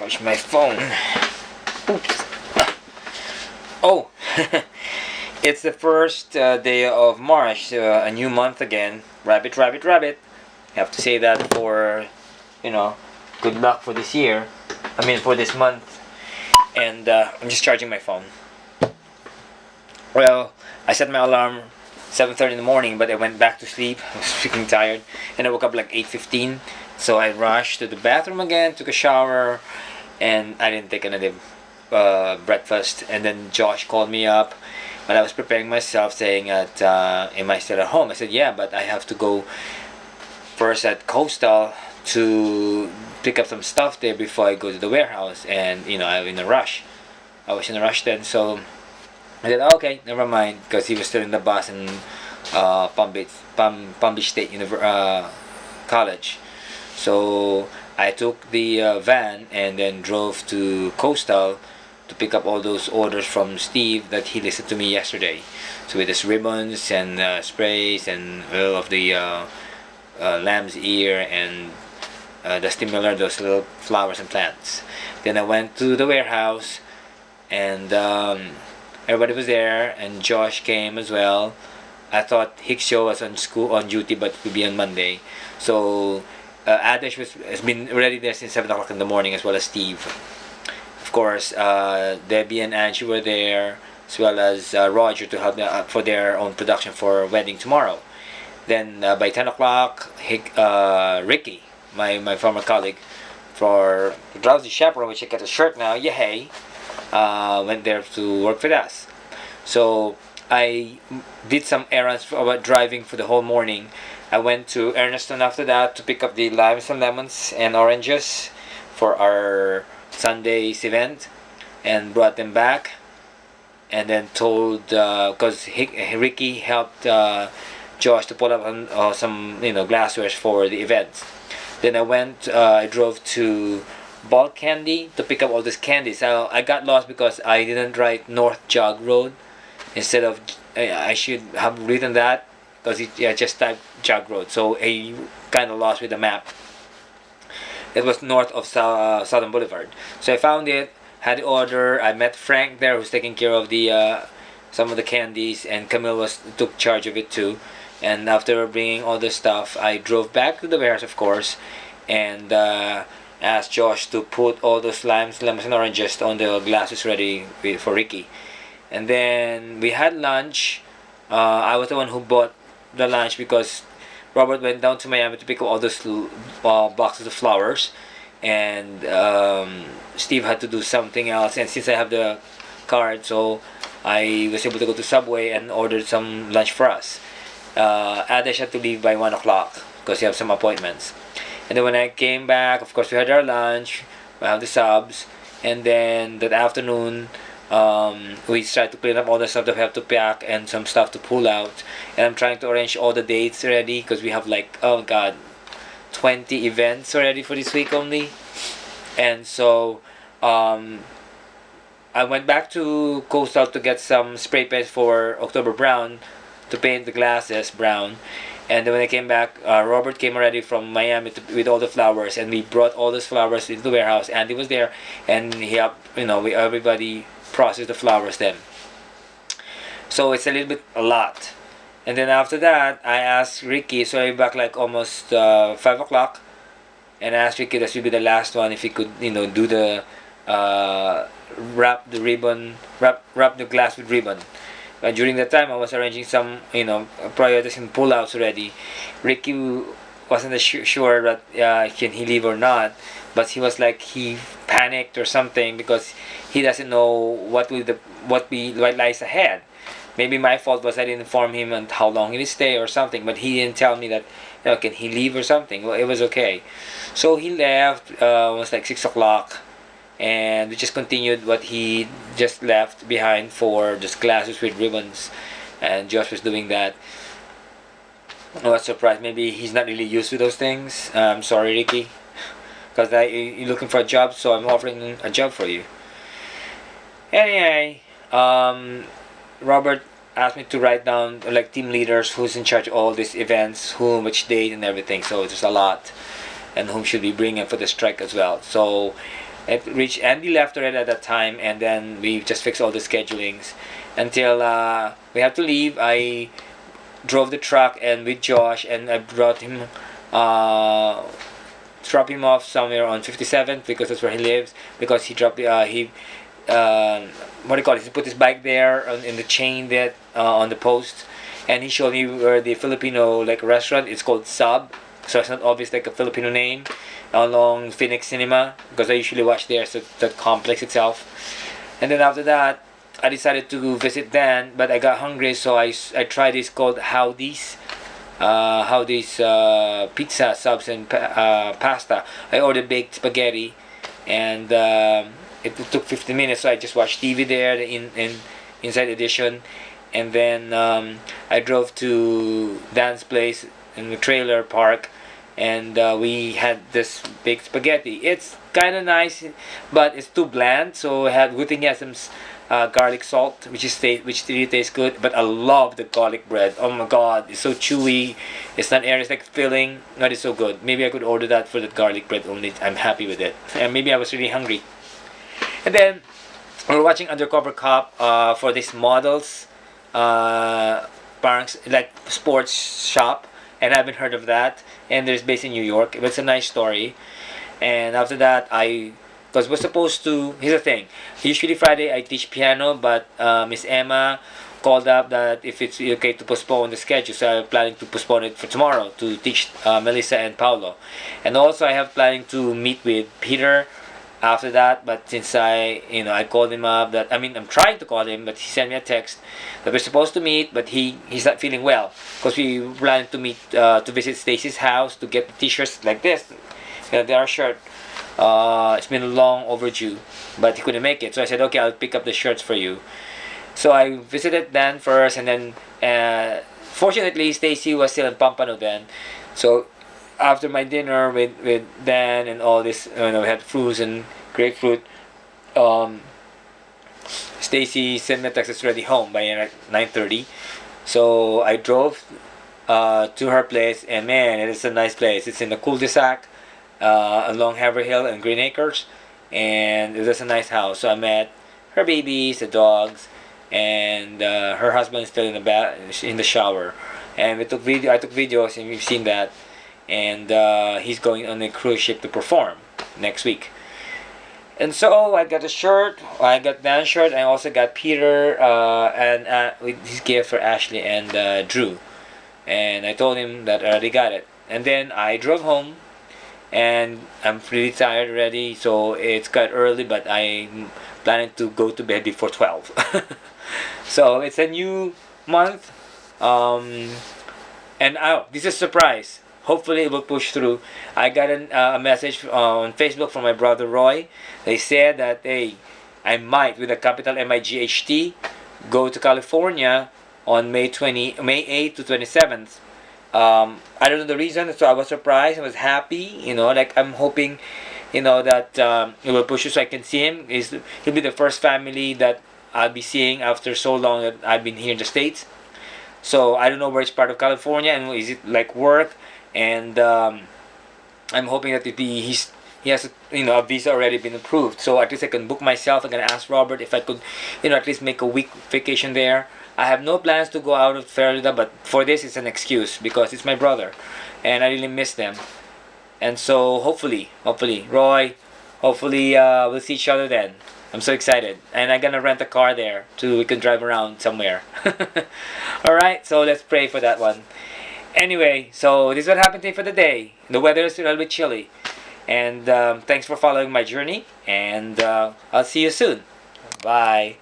charge my phone. Oops. Oh, it's the first day of March, a new month again. Rabbit, rabbit, rabbit. I have to say that for, good luck for this year. I mean, for this month. And I'm just charging my phone. Well, I set my alarm 7:30 in the morning, but I went back to sleep. I was freaking tired, and I woke up like 8:15. So I rushed to the bathroom again, took a shower, and I didn't take another breakfast. And then Josh called me up when I was preparing myself, saying that am I still at home? I said yeah, but I have to go first at Coastal to pick up some stuff there before I go to the warehouse. And I'm in a rush. I was in a rush then, so I said, oh, okay, never mind, because he was still in the bus in Palm Beach State College. So I took the van and then drove to Coastal to pick up all those orders from Steve that he listed to me yesterday. So with his ribbons and sprays and all of the lamb's ear and the stimular, those little flowers and plants. Then I went to the warehouse, and everybody was there, and Josh came as well. I thought Hickshaw was on duty, but would be on Monday. So Adesh has been already there since 7 o'clock in the morning, as well as Steve. Of course, Debbie and Angie were there, as well as Roger, to help them for their own production for wedding tomorrow. Then by 10 o'clock, Ricky, my former colleague, for Drowsy Chaperone, which I got a shirt now, yay, went there to work with us. So I did some errands about driving for the whole morning. I went to Erneston after that to pick up the limes and lemons and oranges for our Sunday's event, and brought them back. And then told, because Ricky helped Josh to pull up on some glasswares for the event. Then I drove to Bulk Candy to pick up all these candies. I got lost because I didn't write North Jog Road instead of, I should have written that, because I just typed Jog Road, so I kind of lost with the map. It was north of Southern Boulevard. So I found it, had the order. I met Frank there, who's taking care of the some of the candies, and Camille took charge of it too. And after bringing all the stuff, I drove back to the warehouse, of course, and asked Josh to put all those limes, lemons, and oranges on the glasses ready for Ricky. And then we had lunch. I was the one who bought the lunch because Robert went down to Miami to pick up all those boxes of flowers, and Steve had to do something else. And since I have the card, so I was able to go to Subway and order some lunch for us. Adesh had to leave by 1 o'clock because he had some appointments. And then when I came back, of course, we had our lunch, we have the subs, and then that afternoon, we tried to clean up all the stuff that we have to pack and some stuff to pull out. And I'm trying to arrange all the dates already, because we have like, oh god, 20 events already for this week only. And so I went back to Coastal to get some spray paints for October Brown, to paint the glasses brown. And then when I came back, Robert came already from Miami with all the flowers, and we brought all those flowers into the warehouse. Andy was there, and he helped, everybody process the flowers then. So it's a lot. And then after that, I asked Ricky, so I'll be back like almost 5 o'clock, and I asked Ricky, this will be the last one, if he could, do the wrap the glass with ribbon. During that time, I was arranging some, priorities and pullouts already. Ricky wasn't sure that can he leave or not, but he was like, he panicked or something because he doesn't know what lies ahead. Maybe my fault was I didn't inform him on how long he will stay or something, but he didn't tell me that, can he leave or something. Well, it was okay. So he left. It was like 6 o'clock. And we just continued what he just left behind for just glasses with ribbons, and Josh was doing that. I was surprised. Maybe he's not really used to those things. I'm sorry, Ricky, because you're looking for a job, so I'm offering a job for you. Anyway, Robert asked me to write down like team leaders, who's in charge of all these events, whom, which date, and everything. So there's a lot, and whom should we bring in for the strike as well. So It reached Andy left already at that time, and then we just fixed all the schedulings until we had to leave. I drove the truck and with Josh, and I brought him, drop him off somewhere on 57th because that's where he lives. Because he dropped what do you call it? He put his bike there in the chain that on the post, and he showed me where the Filipino like restaurant. It's called Sub, so it's not obvious like a Filipino name along Phoenix Cinema because I usually watch there. So that complex itself, and then after that, I decided to visit Dan, but I got hungry, so I tried this called Howdy's. Howdy's pizza subs and pasta. I ordered baked spaghetti, and it took 15 minutes, so I just watched TV there in Inside Edition, and then I drove to Dan's place in the trailer park, and we had this baked spaghetti. It's kind of nice, but it's too bland. So I had good thing it has some garlic salt, which really tastes good. But I love the garlic bread. Oh my god, it's so chewy. It's not air. It's like filling. Not it's so good. Maybe I could order that for the garlic bread only. I'm happy with it. And maybe I was really hungry. And then we were watching Undercover Cop for this models, parang like sports shop, and I haven't heard of that. And there's based in New York. It's a nice story. And after that, because we're supposed to. Here's the thing. Usually Friday I teach piano, but Miss Emma called up that if it's okay to postpone the schedule, so I'm planning to postpone it for tomorrow to teach Melissa and Paulo. And also I have planning to meet with Peter after that, but since I called him up, that I'm trying to call him, but he sent me a text that we're supposed to meet, but he's not feeling well because we planned to meet to visit Stacy's house to get the t-shirts like this, their shirt. It's been long overdue, but he couldn't make it, so I said okay, I'll pick up the shirts for you. So I visited Dan first, and then fortunately Stacy was still in Pampano then, so after my dinner with Dan and all this, we had fruits and grapefruit. Stacy sent me a text it's already home by 9:30, so I drove to her place, and man, it is a nice place. It's in the cul-de-sac along Haverhill and Green Acres, and it was a nice house. So I met her babies, the dogs, and her husband is still in the shower, and I took videos, and we've seen that. And he's going on a cruise ship to perform next week. And so I got a shirt, I got Dan's shirt, I also got Peter and with his gift for Ashley and Drew. And I told him that I already got it. And then I drove home, and I'm really tired already, so it's quite early, but I'm planning to go to bed before 12. So it's a new month, and this is a surprise. Hopefully it will push through. I got a message on Facebook from my brother Roy. They said that hey, I might, with a capital MIGHT, go to California on May 8th to 27th. I don't know the reason, so I was surprised. I was happy. Like I'm hoping, that it will push through so I can see him. He'll be the first family that I'll be seeing after so long that I've been here in the States. So I don't know which part of California, and is it like work? And I'm hoping that he has a visa already been approved, so at least I can book myself. I'm gonna ask Robert if I could at least make a week vacation there. I have no plans to go out of Florida, but for this it's an excuse because it's my brother and I really miss them. And so hopefully Roy, we'll see each other then. I'm so excited, and I'm gonna rent a car there too. We can drive around somewhere. Alright, so let's pray for that one. Anyway, so this is what happened today for the day. The weather is a little bit chilly. And thanks for following my journey. And I'll see you soon. Bye.